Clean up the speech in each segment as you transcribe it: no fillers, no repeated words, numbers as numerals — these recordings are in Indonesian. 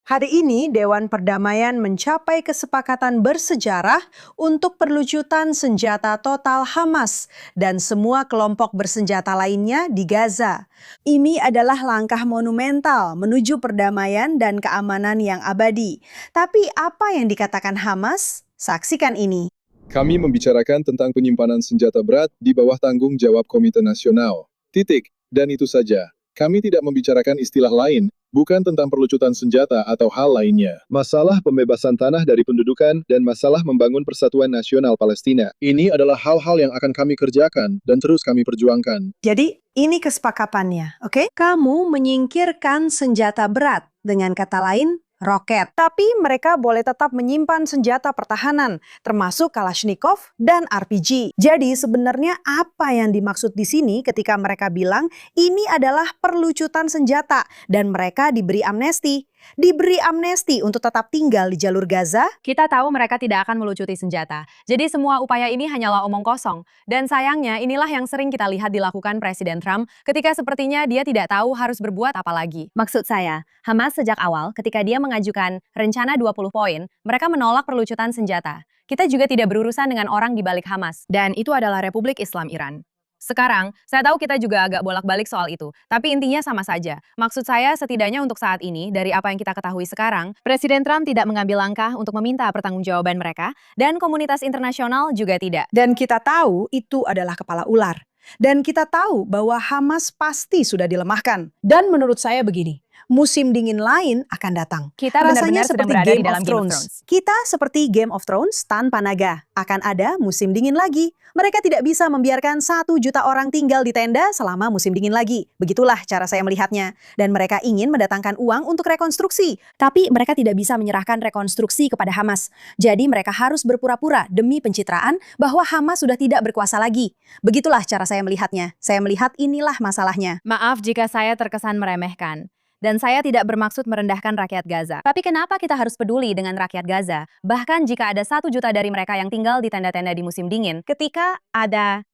Hari ini, Dewan Perdamaian mencapai kesepakatan bersejarah untuk perlucutan senjata total Hamas dan semua kelompok bersenjata lainnya di Gaza. Ini adalah langkah monumental menuju perdamaian dan keamanan yang abadi. Tapi apa yang dikatakan Hamas? Saksikan ini. Kami membicarakan tentang penyimpanan senjata berat di bawah tanggung jawab Komite Nasional. Titik. Dan itu saja. Kami tidak membicarakan istilah lain, bukan tentang perlucutan senjata atau hal lainnya. Masalah pembebasan tanah dari pendudukan dan masalah membangun persatuan nasional Palestina. Ini adalah hal-hal yang akan kami kerjakan dan terus kami perjuangkan. Jadi ini kesepakatannya, oke? Kamu menyingkirkan senjata berat, dengan kata lain, roket. Tapi mereka boleh tetap menyimpan senjata pertahanan, termasuk Kalashnikov dan RPG. Jadi sebenarnya apa yang dimaksud di sini ketika mereka bilang ini adalah perlucutan senjata dan mereka diberi amnesti? Diberi amnesti untuk tetap tinggal di jalur Gaza? Kita tahu mereka tidak akan melucuti senjata. Jadi semua upaya ini hanyalah omong kosong. Dan sayangnya inilah yang sering kita lihat dilakukan Presiden Trump ketika sepertinya dia tidak tahu harus berbuat apa lagi. Maksud saya, Hamas sejak awal ketika dia mengajukan rencana 20 poin, mereka menolak perlucutan senjata. Kita juga tidak berurusan dengan orang di balik Hamas. Dan itu adalah Republik Islam Iran. Sekarang, saya tahu kita juga agak bolak-balik soal itu, tapi intinya sama saja. Maksud saya setidaknya untuk saat ini, dari apa yang kita ketahui sekarang, Presiden Trump tidak mengambil langkah untuk meminta pertanggungjawaban mereka, dan komunitas internasional juga tidak. Dan kita tahu itu adalah kepala ular. Dan kita tahu bahwa Hamas pasti sudah dilemahkan. Dan menurut saya begini, musim dingin lain akan datang. Kita rasanya benar-benar sedang seperti berada di Game dalam of Game of Thrones. Thrones. Kita seperti Game of Thrones tanpa naga. Akan ada musim dingin lagi. Mereka tidak bisa membiarkan 1 juta orang tinggal di tenda selama musim dingin lagi. Begitulah cara saya melihatnya. Dan mereka ingin mendatangkan uang untuk rekonstruksi. Tapi mereka tidak bisa menyerahkan rekonstruksi kepada Hamas. Jadi mereka harus berpura-pura demi pencitraan bahwa Hamas sudah tidak berkuasa lagi. Begitulah cara saya melihatnya. Saya melihat inilah masalahnya. Maaf jika saya terkesan meremehkan. Dan saya tidak bermaksud merendahkan rakyat Gaza. Tapi kenapa kita harus peduli dengan rakyat Gaza? Bahkan jika ada 1 juta dari mereka yang tinggal di tenda-tenda di musim dingin, ketika ada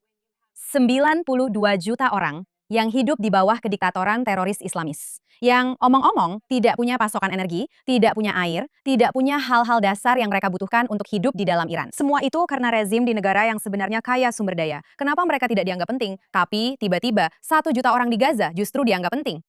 92 juta orang yang hidup di bawah kediktatoran teroris Islamis. Yang omong-omong tidak punya pasokan energi, tidak punya air, tidak punya hal-hal dasar yang mereka butuhkan untuk hidup di dalam Iran. Semua itu karena rezim di negara yang sebenarnya kaya sumber daya. Kenapa mereka tidak dianggap penting? Tapi tiba-tiba 1 juta orang di Gaza justru dianggap penting.